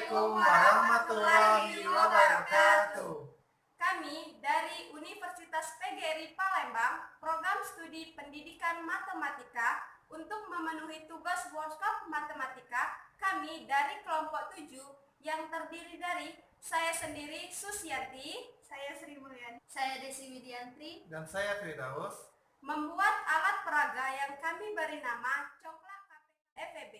Assalamualaikum warahmatullahi wabarakatuh. Kami dari Universitas PGRI Palembang, program studi pendidikan matematika. Untuk memenuhi tugas workshop matematika, kami dari kelompok 7 yang terdiri dari saya sendiri Susianti, saya Sri Mulyani, saya Desi Widiantri, Dan saya Firdaus, membuat alat peraga yang kami beri nama Coklat FEB.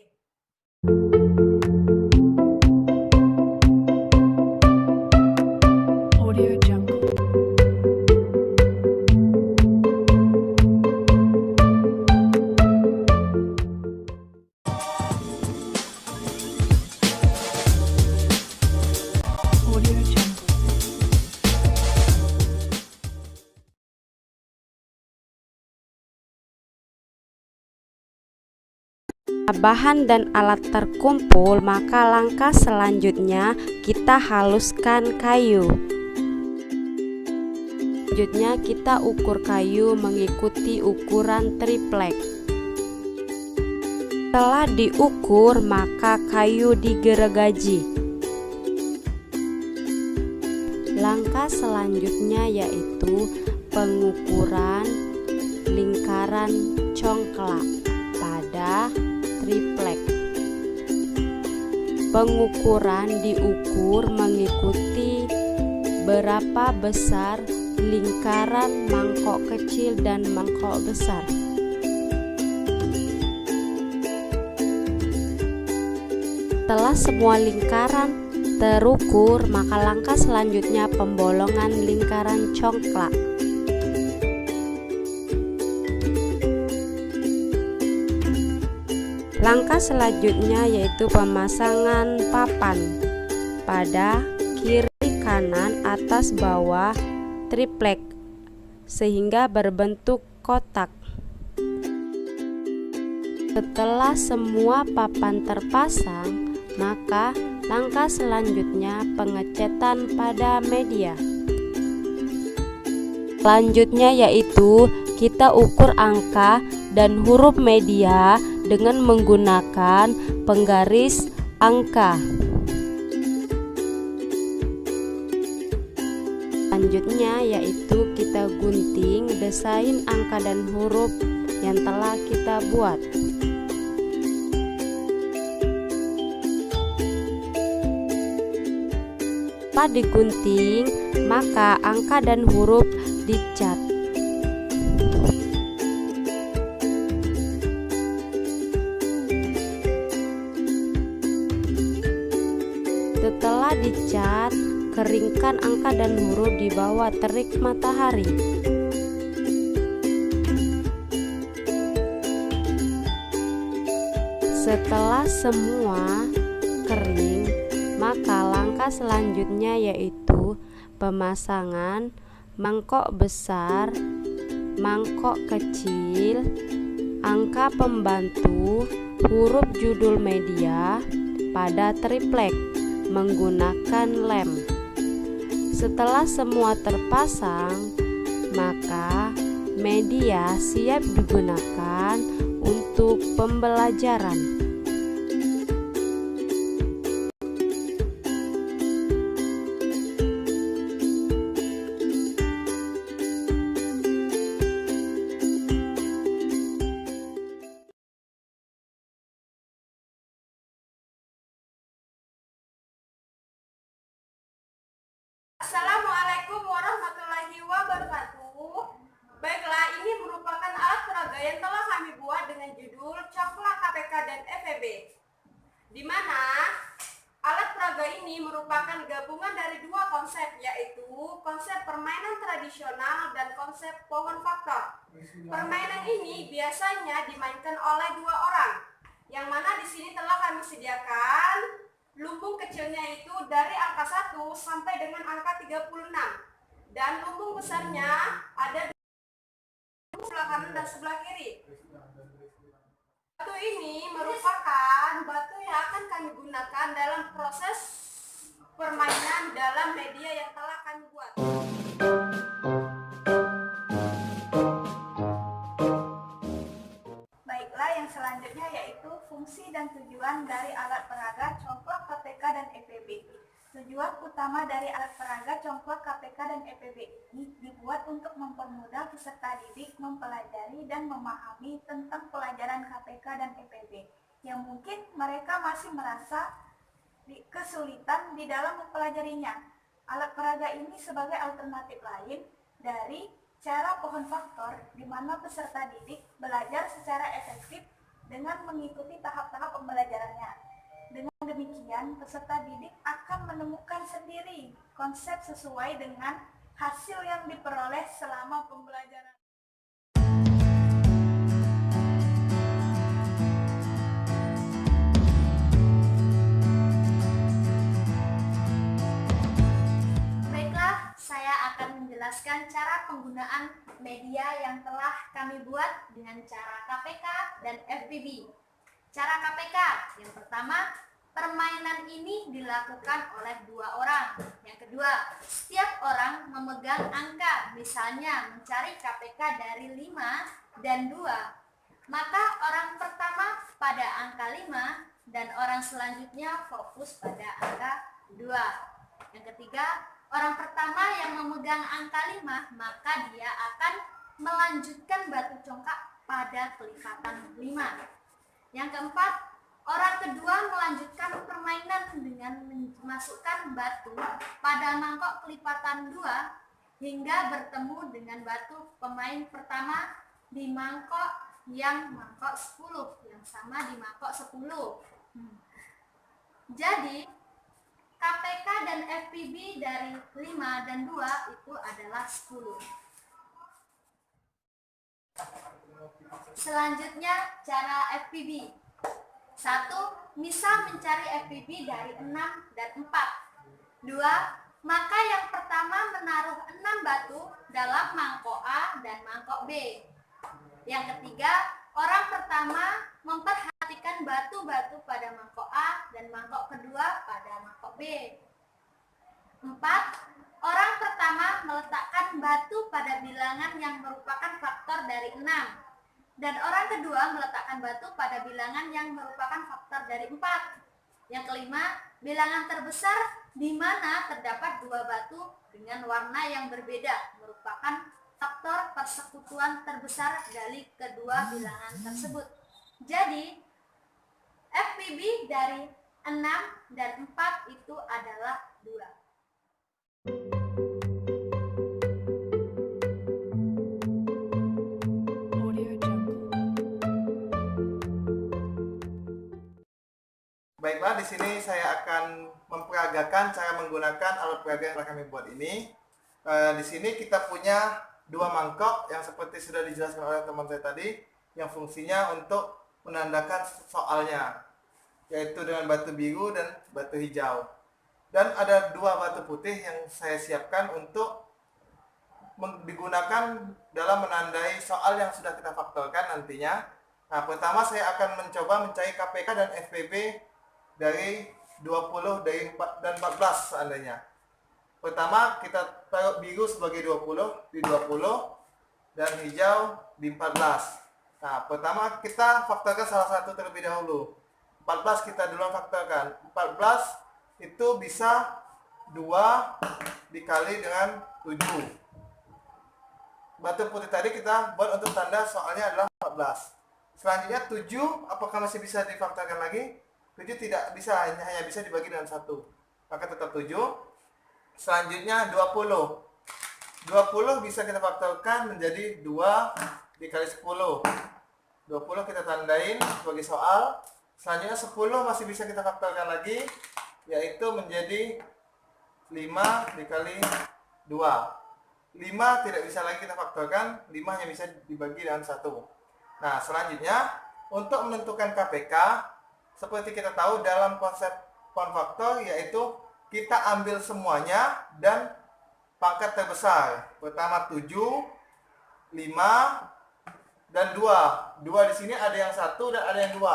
Bahan dan alat terkumpul, maka langkah selanjutnya kita haluskan kayu. Selanjutnya kita ukur kayu mengikuti ukuran triplek. Setelah diukur, maka kayu digergaji. Langkah selanjutnya yaitu pengukuran lingkaran congklak pada triplek. Pengukuran diukur mengikuti berapa besar lingkaran mangkok kecil dan mangkok besar. Setelah semua lingkaran terukur, maka langkah selanjutnya pembolongan lingkaran congklak. Langkah selanjutnya yaitu pemasangan papan pada kiri kanan atas bawah triplek sehingga berbentuk kotak. Setelah semua papan terpasang, maka langkah selanjutnya pengecetan pada media. Selanjutnya yaitu kita ukur angka dan huruf media dengan menggunakan penggaris angka. Selanjutnya yaitu kita gunting desain angka dan huruf yang telah kita buat. Setelah digunting, maka angka dan huruf dicat. Setelah dicat, keringkan angka dan huruf di bawah terik matahari. Setelah semua kering, maka langkah selanjutnya yaitu pemasangan mangkok besar, mangkok kecil, angka pembantu, huruf judul media pada triplek menggunakan lem. Setelah semua terpasang, maka media siap digunakan untuk pembelajaran. Assalamualaikum warahmatullahi wabarakatuh. Baiklah, ini merupakan alat peraga yang telah kami buat dengan judul Coklat KPK dan FEB, di mana alat peraga ini merupakan gabungan dari dua konsep, yaitu konsep permainan tradisional dan konsep pohon faktor. Permainan ini biasanya dimainkan oleh dua orang, yang mana di sini telah kami sediakan lumbung kecilnya itu dari angka 1 sampai dengan angka 36, dan lumbung besarnya ada di sebelah kanan dan sebelah kiri. Batu ini merupakan batu yang akan kami gunakan dalam proses permainan dalam media yang telah kami buat. Baiklah, yang selanjutnya yaitu fungsi dan tujuan dari alat peraga coklat KPK KPK dan EPB. Tujuan utama dari alat peraga congklak KPK dan EPB ini dibuat untuk mempermudah peserta didik mempelajari dan memahami tentang pelajaran KPK dan EPB yang mungkin mereka masih merasa kesulitan di dalam mempelajarinya. Alat peraga ini sebagai alternatif lain dari cara pohon faktor di mana peserta didik belajar secara efektif dengan mengikuti tahap-tahap pembelajarannya. Dengan demikian, peserta didik akan menemukan sendiri konsep sesuai dengan hasil yang diperoleh selama pembelajaran. Baiklah, saya akan menjelaskan cara penggunaan media yang telah kami buat dengan cara KPK dan FPB. Cara KPK, yang pertama, permainan ini dilakukan oleh 2 orang. Yang kedua, setiap orang memegang angka, misalnya mencari KPK dari 5 dan 2. Maka orang pertama pada angka 5 dan orang selanjutnya fokus pada angka 2. Yang ketiga, orang pertama yang memegang angka 5, maka dia akan melanjutkan batu congkak pada kelipatan 5. Yang keempat, orang kedua melanjutkan permainan dengan memasukkan batu pada mangkok kelipatan 2 hingga bertemu dengan batu pemain pertama di mangkok yang mangkok 10, yang sama di mangkok 10. Jadi, KPK dan FPB dari 5 dan 2 itu adalah 10. Selanjutnya cara FPB. 1. Misal mencari FPB dari 6 dan 4. 2. Maka yang pertama menaruh 6 batu dalam mangkok A dan mangkok B. Yang ketiga, orang pertama memperhatikan batu-batu pada mangkok A dan mangkok kedua pada mangkok B. 4. Orang pertama meletakkan batu pada bilangan yang merupakan faktor dari 6. Dan orang kedua meletakkan batu pada bilangan yang merupakan faktor dari 4. Yang kelima, bilangan terbesar di mana terdapat 2 batu dengan warna yang berbeda merupakan faktor persekutuan terbesar dari kedua bilangan tersebut. Jadi, FPB dari 6 dan 4 itu adalah 2. Baiklah, di sini saya akan memperagakan cara menggunakan alat peraga yang telah kami buat ini. Di sini kita punya 2 mangkok yang seperti sudah dijelaskan oleh teman saya tadi, yang fungsinya untuk menandakan soalnya, yaitu dengan batu biru dan batu hijau. Dan ada 2 batu putih yang saya siapkan untuk digunakan dalam menandai soal yang sudah kita faktorkan nantinya. Nah, pertama saya akan mencoba mencari KPK dan FPB dari 20 dan 14 seandainya. Pertama kita taruh biru sebagai 20 di 20 dan hijau di 14. Nah, pertama kita faktorkan salah satu terlebih dahulu. 14 kita duluan faktorkan. 14 itu bisa 2 dikali dengan 7. Batu putih tadi kita buat untuk tanda soalnya adalah 14. Selanjutnya 7, apakah masih bisa difaktorkan lagi? 7 tidak bisa, hanya bisa dibagi dengan 1. Maka tetap 7. Selanjutnya 20. 20 bisa kita faktorkan menjadi 2 dikali 10. 20 kita tandain sebagai soal. Selanjutnya 10 masih bisa kita faktorkan lagi, yaitu menjadi 5 dikali 2. 5 tidak bisa lagi kita faktorkan, 5 hanya bisa dibagi dengan 1. Nah, selanjutnya untuk menentukan KPK, seperti kita tahu dalam konsep pohon faktor, yaitu kita ambil semuanya dan pangkat terbesar. Pertama 7, 5, dan 2. 2 di sini ada yang 1 dan ada yang 2.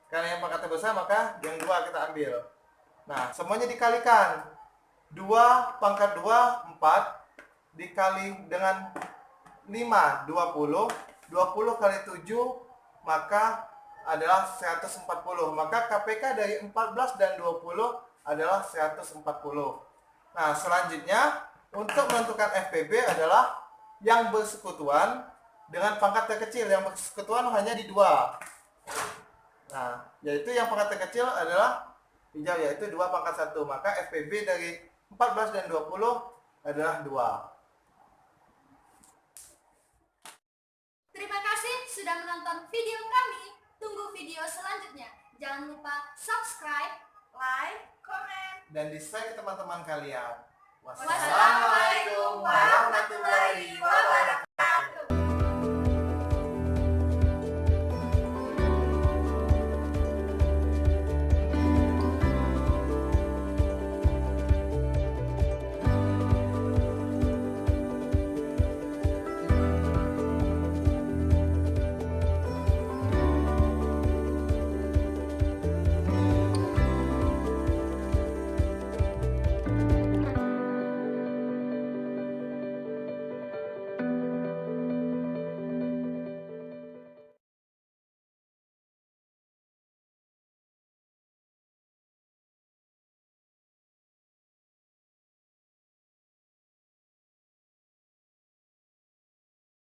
Karena yang pangkat terbesar maka yang 2 kita ambil. Nah, semuanya dikalikan. 2 pangkat 2, 4 dikali dengan 5, 20. 20 kali 7 maka adalah 140. Maka KPK dari 14 dan 20 adalah 140. Nah, selanjutnya untuk menentukan FPB adalah yang bersekutuan dengan pangkat terkecil. Yang bersekutuan hanya di 2. Nah, yaitu yang pangkat terkecil adalah hijau, yaitu 2 pangkat 1. Maka FPB dari 14 dan 20 adalah 2. Terima kasih sudah menonton video kami. Tunggu video selanjutnya. Jangan lupa subscribe, Like, comment. Dan di-share ke teman-teman kalian. Wassalamualaikum warahmatullahi wabarakatuh.